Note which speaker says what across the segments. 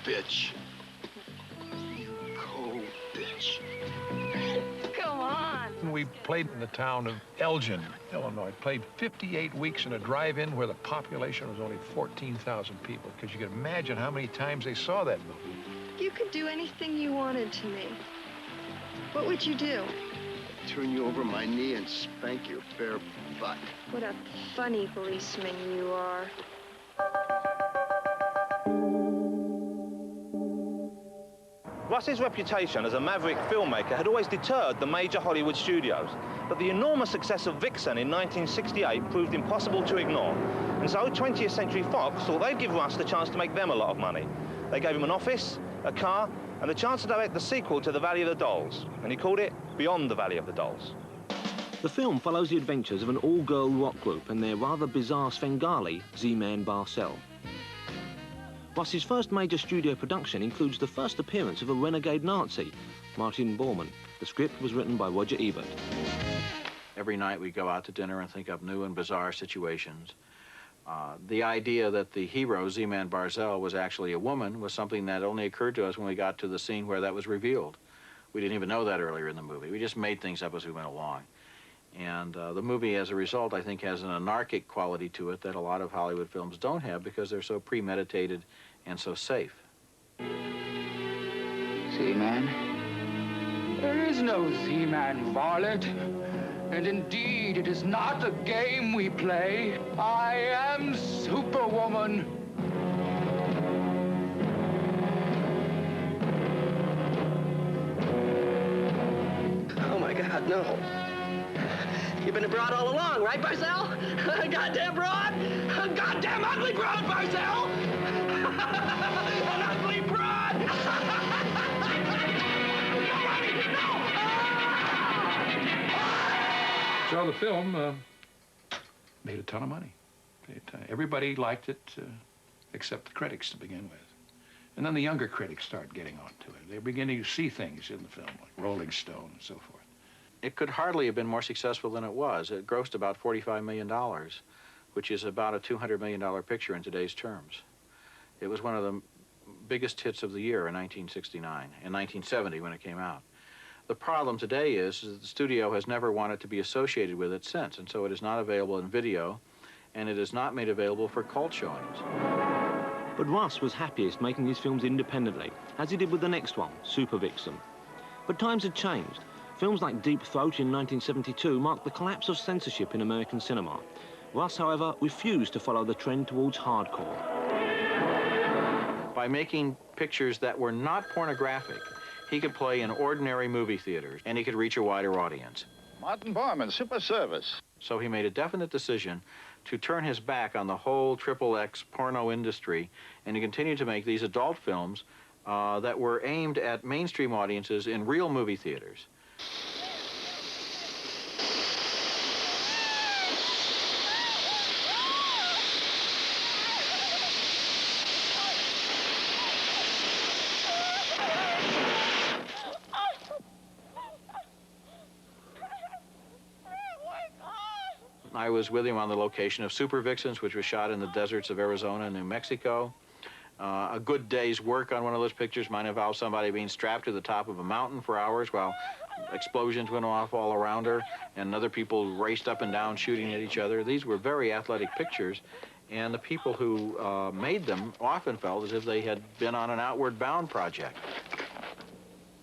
Speaker 1: bitch. You cold bitch.
Speaker 2: Come on.
Speaker 3: We played in the town of Elgin, Illinois. Played 58 weeks in a drive-in where the population was only 14,000 people, because you can imagine how many times they saw that movie.
Speaker 2: You could do anything you wanted to me. What would you do?
Speaker 1: Turn you over my knee and spank your bare butt.
Speaker 2: What a funny policeman you are.
Speaker 4: Russ's reputation as a maverick filmmaker had always deterred the major Hollywood studios, but the enormous success of Vixen in 1968 proved impossible to ignore. And so 20th Century Fox thought they'd give Russ the chance to make them a lot of money. They gave him an office, a car, and the chance to direct the sequel to The Valley of the Dolls, and he called it Beyond the Valley of the Dolls.
Speaker 5: The film follows the adventures of an all-girl rock group and their rather bizarre Svengali, Z-Man Barcel. Russ's first major studio production includes the first appearance of a renegade Nazi, Martin Bormann. The script was written by Roger Ebert.
Speaker 6: Every night we go out to dinner and think up new and bizarre situations. The idea that the hero, Z-Man Barcel, was actually a woman was something that only occurred to us when we got to the scene where that was revealed. We didn't even know that earlier in the movie. We just made things up as we went along. And the movie, as a result, I think has an anarchic quality to it that a lot of Hollywood films don't have because they're so premeditated and so safe.
Speaker 7: Z-Man? There is no Z-Man, varlet. And indeed, it is not a game we play. I am Superwoman.
Speaker 8: Oh, my God, no. You've been a broad all along, right, Barcel? Goddamn broad! Goddamn ugly broad, Barcel! An ugly broad!
Speaker 3: So the film made a ton of money. Everybody liked it, except the critics to begin with. And then the younger critics start getting onto it. They're beginning to see things in the film, like Rolling Stone and so forth.
Speaker 6: It could hardly have been more successful than it was. It grossed about $45 million, which is about a $200 million picture in today's terms. It was one of the biggest hits of the year in 1969, and 1970 when it came out. The problem today is that the studio has never wanted to be associated with it since, and so it is not available in video, and it is not made available for cult showings.
Speaker 5: But Russ was happiest making his films independently, as he did with the next one, Super Vixen. But times had changed. Films like Deep Throat in 1972 marked the collapse of censorship in American cinema. Russ, however, refused to follow the trend towards hardcore.
Speaker 6: By making pictures that were not pornographic, he could play in ordinary movie theaters, and he could reach a wider audience.
Speaker 9: Martin Bormann, Super Service.
Speaker 6: So he made a definite decision to turn his back on the whole XXX porno industry and to continue to make these adult films that were aimed at mainstream audiences in real movie theaters. I was with him on the location of Super Vixens, which was shot in the deserts of Arizona and New Mexico. A good day's work on one of those pictures might involve somebody being strapped to the top of a mountain for hours while explosions went off all around her and other people raced up and down shooting at each other. These were very athletic pictures, and the people who made them often felt as if they had been on an outward bound project.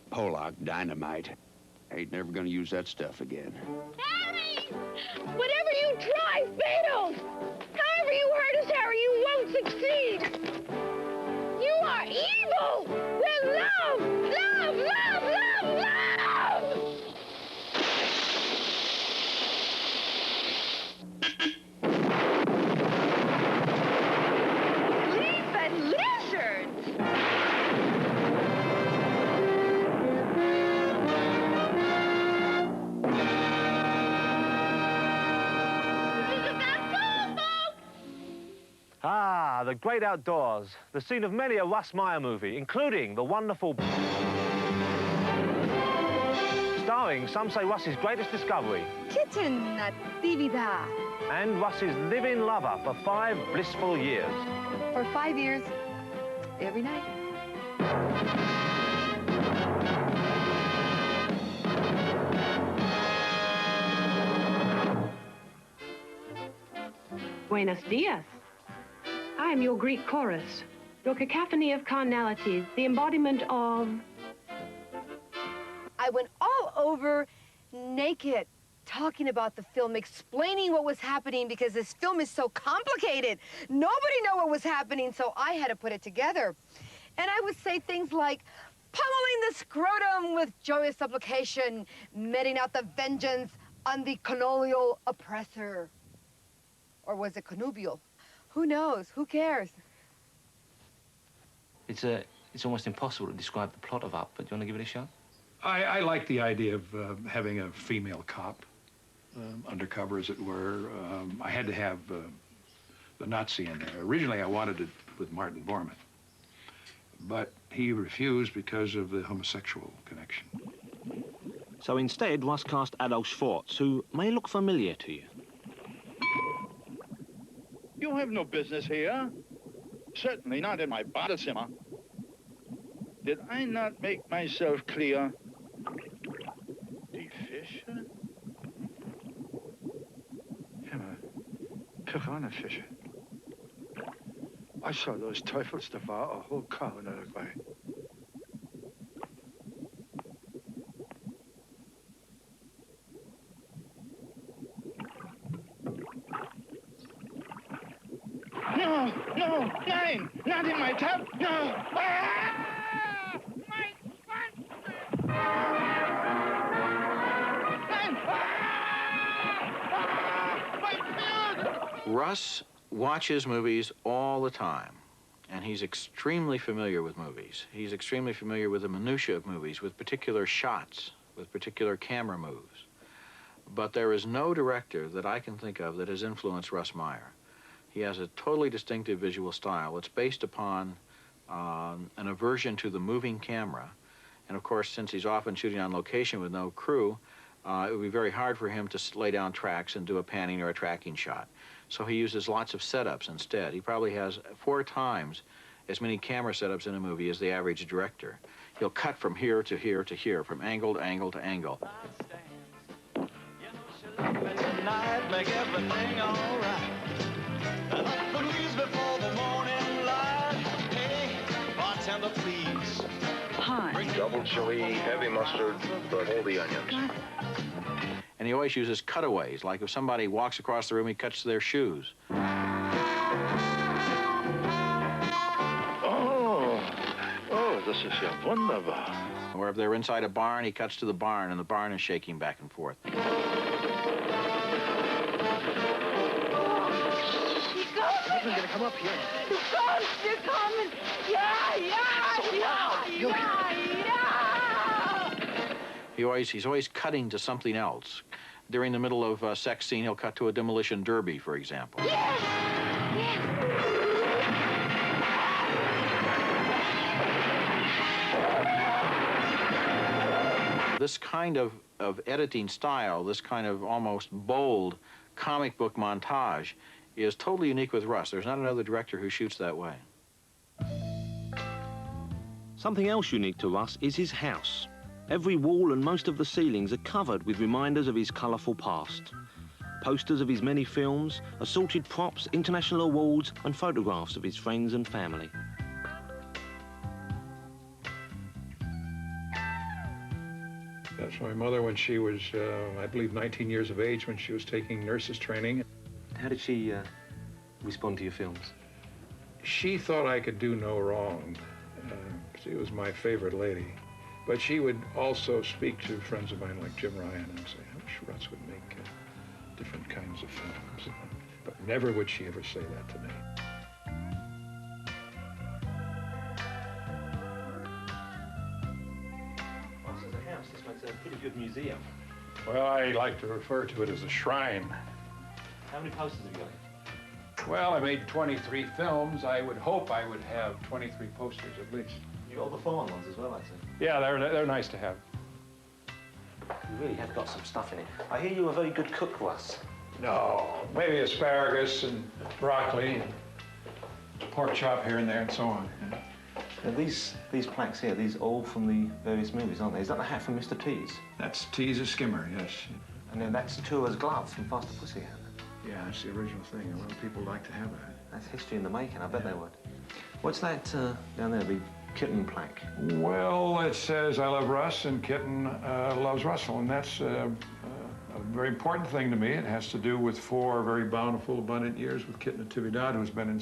Speaker 9: Pollock dynamite. Ain't never gonna use that stuff again.
Speaker 2: Harry! Whatever you try fails! However you hurt us, Harry, you won't succeed! You are evil! With love! Love! Love! Love! Love! Leaf and lizards!
Speaker 4: Ah, the great outdoors, the scene of many a Russ Meyer movie, including the wonderful... starring, some say, Russ's greatest discovery.
Speaker 2: Kitten Natividad.
Speaker 4: And Russ's live-in lover for 5 blissful years.
Speaker 2: For 5 years, every night.
Speaker 10: Buenos dias. I am your Greek chorus, your cacophony of carnalities, the embodiment of...
Speaker 11: I went all over naked, talking about the film, explaining what was happening because this film is so complicated. Nobody knew what was happening, so I had to put it together. And I would say things like, pummeling the scrotum with joyous supplication, meting out the vengeance on the colonial oppressor. Or was it connubial? Who knows? Who cares?
Speaker 5: It's almost impossible to describe the plot of Up, but do you want to give it a shot?
Speaker 3: I like the idea of having a female cop, undercover, as it were. I had to have the Nazi in there. Originally, I wanted it with Martin Bormann, but he refused because of the homosexual connection.
Speaker 5: So instead, Russ cast Adolf Schwartz, who may look familiar to you.
Speaker 12: You have no business here. Certainly not in my Badezimmer. Did I not make myself clear? Die Fische? Himmel, Piranhafische. I saw those Teufels, there war a whole colony dabei. No, no, nein, not in my tub, no. Ah! My sponsor! Nein! Ah! My beard!
Speaker 6: Russ watches movies all the time, and he's extremely familiar with movies. He's extremely familiar with the minutiae of movies, with particular shots, with particular camera moves. But there is no director that I can think of that has influenced Russ Meyer. He has a totally distinctive visual style. It's based upon an aversion to the moving camera. And of course, since he's often shooting on location with no crew, it would be very hard for him to lay down tracks and do a panning or a tracking shot. So he uses lots of setups instead. He probably has 4 times as many camera setups in a movie as the average director. He'll cut from here to here to here, from angle to angle to angle.
Speaker 13: Make everything all right. And up the news before the morning light. Hey, bartender, please.
Speaker 10: Hi.
Speaker 1: Double chili, heavy mustard, but hold the onions.
Speaker 6: And he always uses cutaways, like if somebody walks across the room, he cuts to their shoes.
Speaker 12: Oh, this is ja wunderbar.
Speaker 6: Or if they're inside a barn, he cuts to the barn, and the barn is shaking back and forth.
Speaker 11: You're gonna come up here. The ghosts, they're coming. Yeah.
Speaker 6: He's always cutting to something else. During the middle of a sex scene, he'll cut to a demolition derby, for example.
Speaker 11: Yes.
Speaker 6: This kind of editing style, this kind of almost bold comic book montage, is totally unique with Russ. There's not another director who shoots that way.
Speaker 5: Something else unique to Russ is his house. Every wall and most of the ceilings are covered with reminders of his colourful past. Posters of his many films, assorted props, international awards, and photographs of his friends and family.
Speaker 3: That's my mother when she was, I believe, 19 years of age, when she was taking nurse's training.
Speaker 5: How did she respond to your films?
Speaker 3: She thought I could do no wrong. She was my favorite lady. But she would also speak to friends of mine like Jim Ryan and say, I wish Russ would make different kinds of films. But never would she ever say that to me.
Speaker 5: Russ is a house. This makes a pretty good museum.
Speaker 3: Well, I like to refer to it as a shrine.
Speaker 5: How many posters have you got?
Speaker 3: Well, I made 23 films. I would hope I would have 23 posters at least.
Speaker 5: You got all the foreign ones as well, I'd say.
Speaker 3: Yeah, they're nice to have.
Speaker 5: You really have got some stuff in it. I hear you're a very good cook, Russ.
Speaker 3: No, maybe asparagus and broccoli and pork chop here and there and so on.
Speaker 4: Now these plaques here, these all from the various movies, aren't they? Is that the hat from Mr. T's?
Speaker 3: That's T's a skimmer, yes.
Speaker 4: And then that's Tour's glove from Faster Pussycat.
Speaker 3: Yeah, that's the original thing. A lot of people like to have that.
Speaker 4: That's history in the making, I bet they would. What's that down there, the kitten plaque?
Speaker 3: Well, it says, I love Russ, and Kitten loves Russell, and that's a very important thing to me. It has to do with 4 very bountiful, abundant years with Kitten Natividad, who's been in